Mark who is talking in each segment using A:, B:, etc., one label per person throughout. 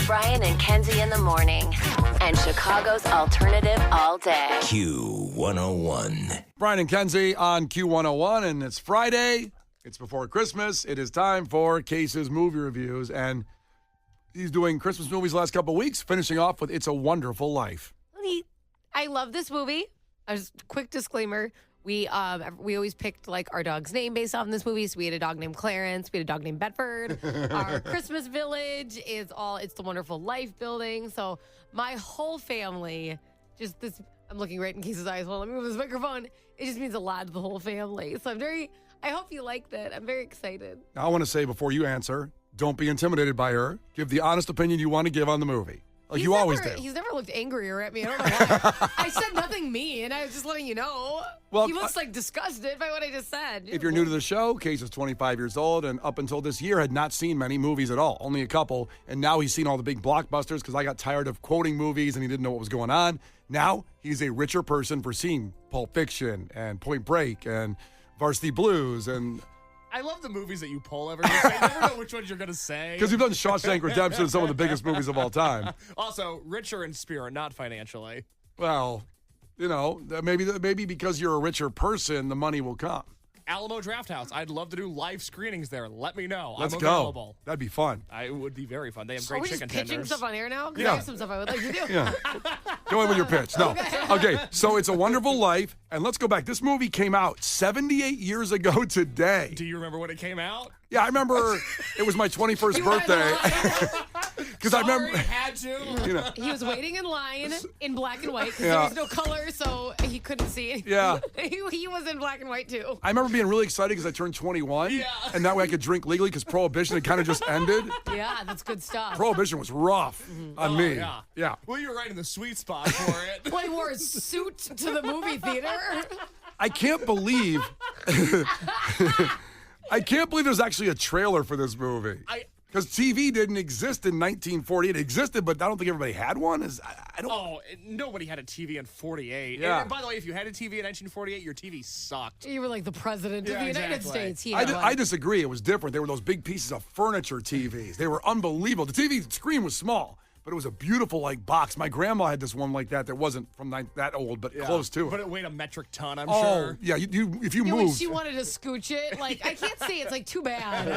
A: Brian and Kenzie in the morning. And Chicago's alternative all day.
B: Q101.
C: Brian and Kenzie on Q101, and it's Friday. It's before Christmas. It is time for Case's movie reviews, and he's doing Christmas movies the last couple of weeks, finishing off with It's a Wonderful Life.
D: I love this movie. Quick disclaimer. We always picked like our dog's name based off this movie. So we had a dog named Clarence. We had a dog named Bedford. Our Christmas village is It's the Wonderful Life building. So my whole family, I'm looking right in Case's eyes. Well, let me move this microphone. It just means a lot to the whole family. So I hope you liked it. I'm very excited.
C: Now, I want to say before you answer, don't be intimidated by her. Give the honest opinion you want to give on the movie. Like you always do.
D: He's never looked angrier at me. I don't know why. I said nothing mean. I was just letting you know. Well, he looks disgusted by what I just said.
C: If you're new to the show, Case is 25 years old and up until this year had not seen many movies at all, only a couple. And now he's seen all the big blockbusters because I got tired of quoting movies and he didn't know what was going on. Now he's a richer person for seeing Pulp Fiction and Point Break and Varsity Blues and...
E: I love the movies that you pull every week. I never know which ones you're going to say.
C: Because you've done Shawshank Redemption, some of the biggest movies of all time.
E: Also, richer in spirit, not financially.
C: Well, maybe because you're a richer person, the money will come.
E: Alamo Drafthouse. I'd love to do live screenings there. Let me know.
C: Let's
E: I'm
C: go.
E: available.
C: That'd be fun.
E: It would be very fun. They have
D: Are
E: great
D: we
E: chicken
D: just pitching
E: tenders.
D: stuff on air now? Because
C: Yeah.
D: I have some stuff I would like to do.
C: Yeah. Go in with your pitch. No. Okay, so It's a Wonderful Life. And let's go back. This movie came out 78 years ago today.
E: Do you remember when it came out?
C: Yeah, I remember it was my 21st birthday. Because I remember.
E: Had to.
D: He was waiting in line in black and white because
C: Yeah.
D: there was no color, so he couldn't see.
C: Yeah.
D: He was in black and white, too.
C: I remember being really excited because I turned 21.
E: Yeah.
C: And that way I could drink legally because Prohibition had kind of just ended.
D: Yeah, that's good stuff.
C: Prohibition was rough on me.
E: Yeah.
C: Yeah.
E: Well, you were right in the sweet spot for it.
D: Well, he wore a suit to the movie theater.
C: I can't believe there's actually a trailer for this movie. Because TV didn't exist in 1948. It existed, but I don't think everybody had one.
E: Nobody had a TV in 48.
C: Yeah.
E: And by the way, if you had a TV in 1948, your TV sucked.
D: You were like the president of the United
E: exactly.
D: States.
C: I disagree. It was different. There were those big pieces of furniture TVs. They were unbelievable. The TV screen was small, but it was a beautiful box. My grandma had this one like that wasn't from that old, but close to it.
E: But it weighed a metric ton, I'm
C: Oh,
E: sure.
C: yeah. If you
D: When
C: moved.
D: she wanted to scooch it, I can't say it's too bad.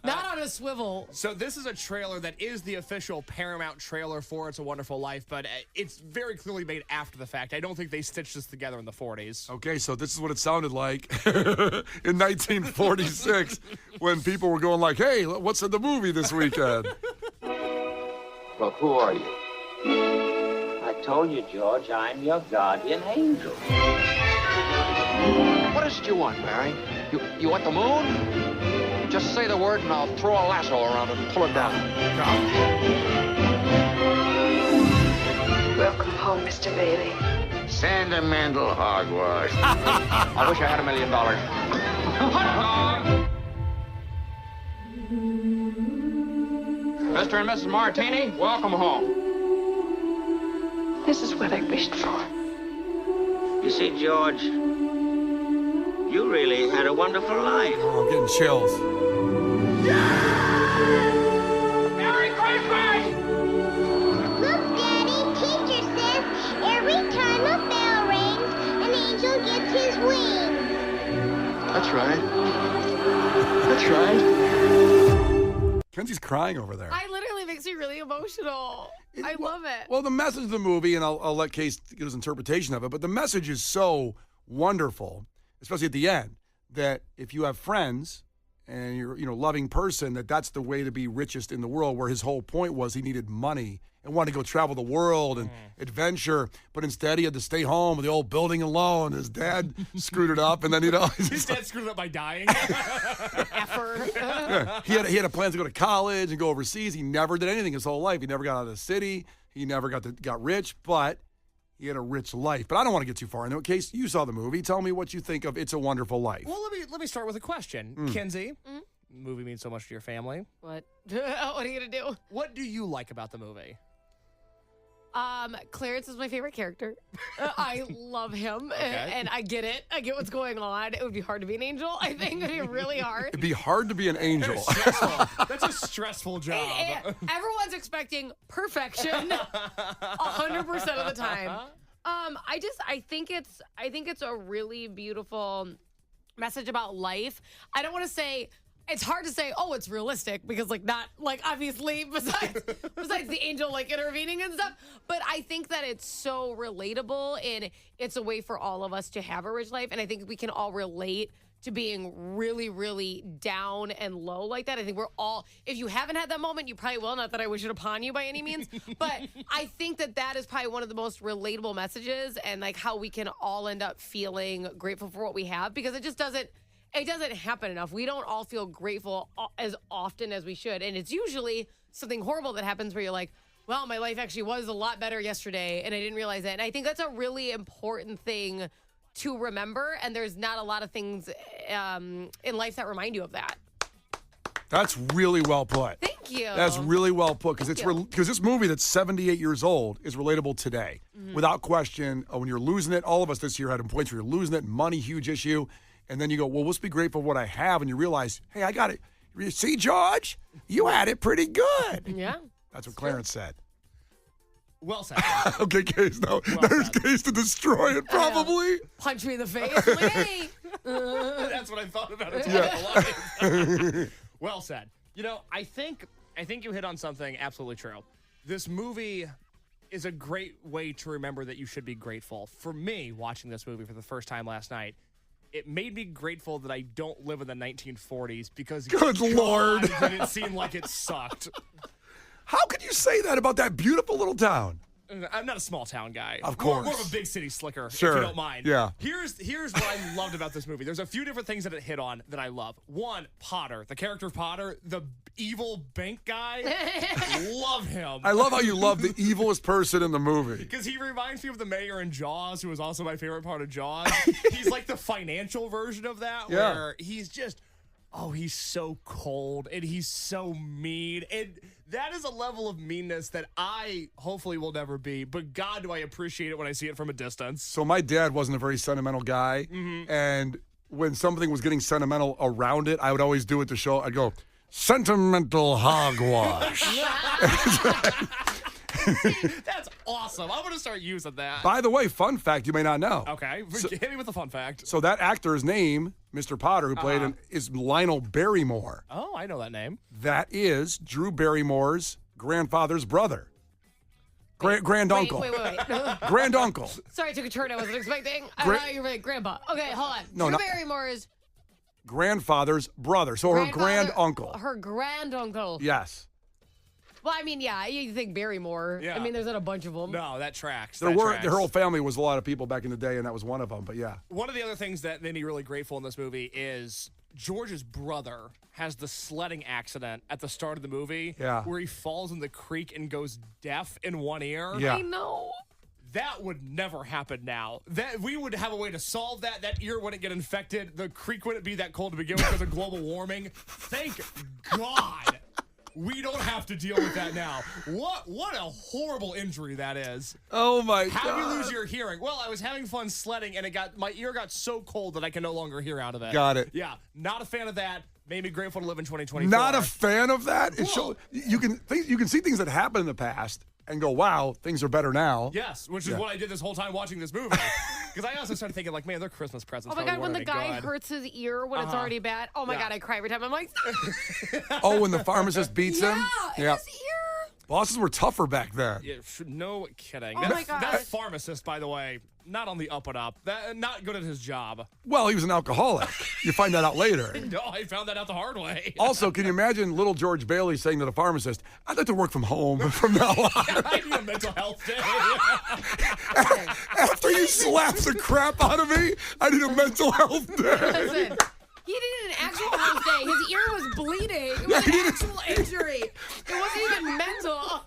D: Not on a swivel.
E: So this is a trailer that is the official Paramount trailer for It's a Wonderful Life, but it's very clearly made after the fact. I don't think they stitched this together in the 40s.
C: Okay, so this is what it sounded like in 1946 when people were going like, hey, what's in the movie this weekend?
F: Well, who are you? I told you, George, I'm your guardian angel. What is it you want, Barry? You want the moon? Just say the word and I'll throw a lasso around it and pull it down.
G: Welcome home, Mr. Bailey.
F: Sentimental hogwash. I wish I had $1 million. Hot dog! Mr. and Mrs. Martini, welcome home.
G: This is what I wished for.
F: You see, George, you really had a wonderful life.
C: Oh, I'm getting chills.
F: Merry Christmas!
H: Look, Daddy, teacher says every time a bell rings, an angel gets his wings.
F: That's right. That's right.
C: Kenzie's crying over there.
D: It literally makes me really emotional. I love it.
C: Well, the message of the movie, and I'll let Case give his interpretation of it, but the message is so wonderful, especially at the end, that if you have friends and you're loving person, that's the way to be richest in the world, where his whole point was he needed money and wanted to go travel the world and adventure, but instead he had to stay home with the old building alone. His dad screwed it up, and then
E: His dad screwed it up by dying.
D: Effort.
C: he had a plan to go to college and go overseas. He never did anything his whole life. He never got out of the city. He never got rich, but he had a rich life. But I don't want to get too far into it. Case, you saw the movie. Tell me what you think of It's a Wonderful Life.
E: Well, let me start with a question. Kenzie, movie means so much to your family.
D: What? What are you going to do?
E: What do you like about the movie?
D: Clarence is my favorite character. I love him, and I get it. I get what's going on. It would be hard to be an angel. I think it'd be really hard.
C: It'd be hard to be an angel.
E: That's a stressful job.
D: Everyone's expecting perfection 100% of the time. I think it's a really beautiful message about life. I don't want to say. It's hard to say, oh, it's realistic because, obviously, besides the angel, intervening and stuff. But I think that it's so relatable, and it's a way for all of us to have a rich life. And I think we can all relate to being really, really down and low like that. I think we're all, if you haven't had that moment, you probably will. Not that I wish it upon you by any means. But I think that is probably one of the most relatable messages, and, how we can all end up feeling grateful for what we have, because it doesn't happen enough. We don't all feel grateful as often as we should. And it's usually something horrible that happens where you're like, well, my life actually was a lot better yesterday, and I didn't realize it. And I think that's a really important thing to remember. And there's not a lot of things in life that remind you of that.
C: That's really well put.
D: Thank you.
C: That's really well put, because this movie that's 78 years old is relatable today. Without question. When you're losing it, all of us this year had points where you're losing it, money, huge issue. And then you go, well, let's be grateful for what I have. And you realize, hey, I got it. You see, George, you had it pretty good.
D: Yeah.
C: That's what Clarence said.
E: Well said.
C: Okay, Case, no. There's Case to destroy it, probably.
D: Punch me in the face. Like, hey.
E: That's what I thought about it. Well said. I think you hit on something absolutely true. This movie is a great way to remember that you should be grateful. For me, watching this movie for the first time last night, it made me grateful that I don't live in the 1940s because
C: Good Lord,
E: did it seem like it sucked.
C: How could you say that about that beautiful little town?
E: I'm not a small town guy.
C: Of course.
E: More of a big city slicker,
C: Sure.
E: if you don't mind.
C: Yeah.
E: Here's what I loved about this movie. There's a few different things that it hit on that I love. One, Potter, the character of Potter, the evil bank guy. Love him.
C: I love how you love the evilest person in the movie.
E: Because he reminds me of the mayor in Jaws, who was also my favorite part of Jaws. He's like the financial version of that, where he's just, he's so cold and he's so mean. And that is a level of meanness that I hopefully will never be. But God, do I appreciate it when I see it from a distance.
C: So my dad wasn't a very sentimental guy. And when something was getting sentimental around it, I would always do it to show. I'd go, sentimental hogwash.
E: That's awesome. I'm going to start using that.
C: By the way, fun fact you may not know.
E: Okay, hit me with the fun fact.
C: So that actor's name, Mr. Potter, who played him, is Lionel Barrymore.
E: Oh, I know that name.
C: That is Drew Barrymore's grandfather's brother. Granduncle.
D: Wait.
C: Granduncle.
D: Sorry, I took a turn I wasn't expecting. I thought you were right, Grandpa. Okay, hold on.
C: No,
D: Drew
C: no.
D: Barrymore's
C: Grandfather's brother. So her granduncle.
D: Her granduncle.
C: Yes.
D: Well, I mean, yeah, you think Barrymore.
E: Yeah.
D: I mean, there's not a bunch of them.
E: No, that tracks.
C: Their whole family was a lot of people back in the day, and that was one of them. But yeah.
E: One of the other things that made me really grateful in this movie is George's brother has the sledding accident at the start of the movie where he falls in the creek and goes deaf in one ear.
C: Yeah.
D: I know.
E: That would never happen now. That we would have a way to solve that. That ear wouldn't get infected. The creek wouldn't be that cold to begin with because of global warming. Thank God. We don't have to deal with that now. What a horrible injury that is.
C: Oh my God.
E: How do you lose your hearing? Well, I was having fun sledding and my ear got so cold that I can no longer hear out of it.
C: Got it.
E: Yeah, not a fan of that. Made me grateful to live in 2024.
C: Not a fan of that? You can see things that happened in the past and go, wow, things are better now.
E: Yes, which is what I did this whole time watching this movie. Because I also started thinking, like, man, their Christmas presents.
D: Oh my God, when the guy hurts his ear when it's already bad. Oh my God, I cry every time. I'm like,
C: oh, when the pharmacist beats him?
D: Yeah, his ear.
C: Bosses were tougher back then.
E: Yeah, no kidding.
D: Oh my God.
E: That pharmacist, by the way, not on the up and up. Not good at his job.
C: Well, he was an alcoholic. You find that out later.
E: No, I found that out the hard way.
C: Also, can you imagine little George Bailey saying to the pharmacist, I'd like to work from home from now on.
E: I need a mental health day.
C: After you slap the crap out of me, I need a mental health day.
D: Listen, he needed an actual health day. His ear was bleeding. It was an actual injury. It wasn't even mental.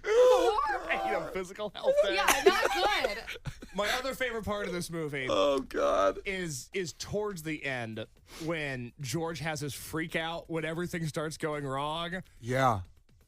E: I need a physical health day.
D: Yeah, not good.
E: My other favorite part of this movie
C: God.
E: is towards the end when George has his freak out when everything starts going wrong.
C: Yeah.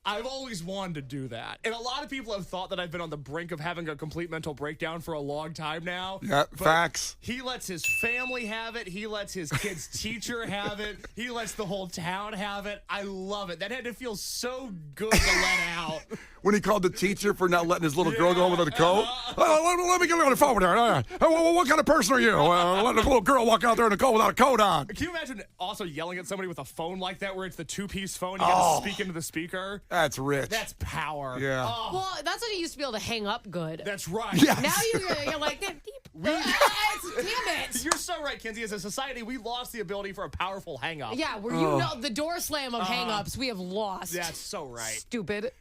E: I've always wanted to do that. And a lot of people have thought that I've been on the brink of having a complete mental breakdown for a long time now.
C: Yeah,
E: But
C: facts.
E: He lets his family have it. He lets his kid's teacher have it. He lets the whole town have it. I love it. That had to feel so good to let out.
C: When he called the teacher for not letting his little girl go home without a coat. Let me get on the phone with her. What kind of person are you? Letting a little girl walk out there in the cold without a coat on.
E: Can you imagine also yelling at somebody with a phone like that where it's the two-piece phone? You got to speak into the speaker.
C: That's rich.
E: That's power.
C: Yeah.
E: Oh,
D: Well, that's when you used to be able to hang up good.
E: that's right.
C: Yes.
D: Now you're like, damn it.
E: You're so right, Kenzie. As a society, we lost the ability for a powerful hang-up.
D: Yeah, where you know the door slam of hang-ups, we have lost.
E: That's so right.
D: Stupid.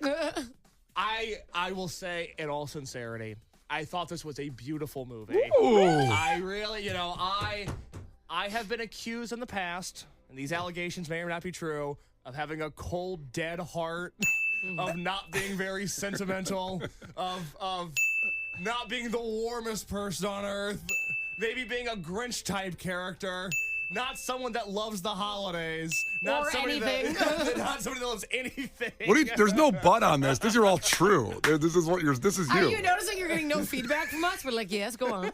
E: I will say, in all sincerity, I thought this was a beautiful movie.
C: Ooh.
E: I really, I have been accused in the past, and these allegations may or may not be true, of having a cold, dead heart, of not being very sentimental, of not being the warmest person on earth, maybe being a Grinch-type character. Not someone that loves the holidays. Not
D: Or
E: somebody
D: anything.
E: Not somebody that loves anything.
C: There's no but on this. These are all true. This is
D: Are
C: you.
D: you noticing you're getting no feedback from us? We're like, yes, go on.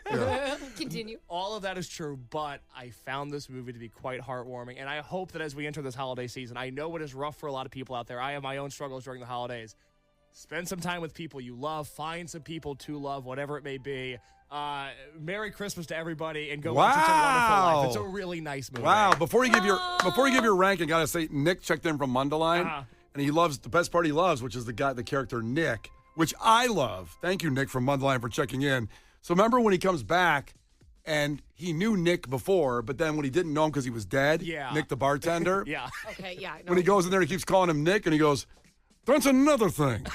D: Continue.
E: All of that is true, but I found this movie to be quite heartwarming, and I hope that as we enter this holiday season, I know it is rough for a lot of people out there. I have my own struggles during the holidays. Spend some time with people you love. Find some people to love, whatever it may be. Merry Christmas to everybody, and go watch It's a Wonderful Life. It's a really nice movie.
C: Wow. Before you give your rank, I gotta say Nick checked in from Mundelein, and he loves the best part he loves, which is the character Nick, which I love. Thank you, Nick from Mundelein, for checking in. So remember when he comes back, and he knew Nick before, but then when he didn't know him because he was dead, Nick the bartender.
E: Yeah.
D: Okay, yeah. No.
C: When he goes in there, he keeps calling him Nick, and he goes, "That's another thing.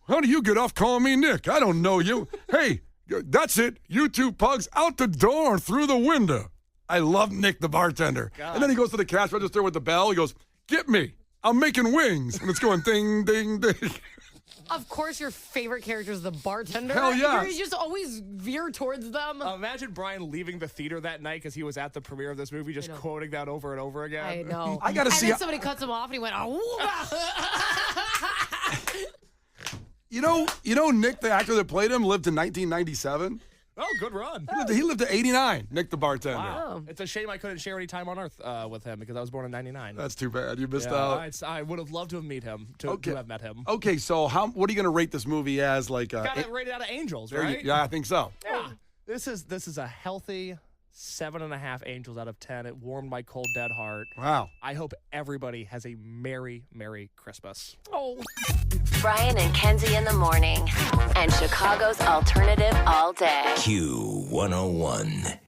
C: How do you get off calling me Nick? I don't know you. Hey, that's it. You two pugs out the door through the window." I love Nick the bartender.
E: God.
C: And then he goes to the cash register with the bell. He goes, "Get me. I'm making wings." And it's going ding, ding, ding.
D: Of course, your favorite character is the bartender.
C: Hell yeah.
D: You just always veer towards them.
E: Imagine Brian leaving the theater that night because he was at the premiere of this movie, just quoting that over and over again.
D: I know.
C: I gotta see.
D: And then somebody cuts him off, and he went, "Oh."
C: You know, Nick, the actor that played him, lived to 1997.
E: Oh, good run.
C: He lived to 89. Nick the bartender.
E: Wow. It's a shame I couldn't share any time on Earth with him because I was born in 99.
C: That's too bad. You missed out.
E: I would have loved to have met him. To have met him.
C: Okay, so what are you going to rate this movie as? Like,
E: Got it rated out of Angels, right?
C: Yeah, I think so.
E: Yeah. This is a healthy 7.5 Angels out of 10. It warmed my cold, dead heart.
C: Wow.
E: I hope everybody has a Merry, Merry Christmas.
D: Oh.
A: Brian and Kenzie in the morning. And Chicago's alternative all day.
B: Q101.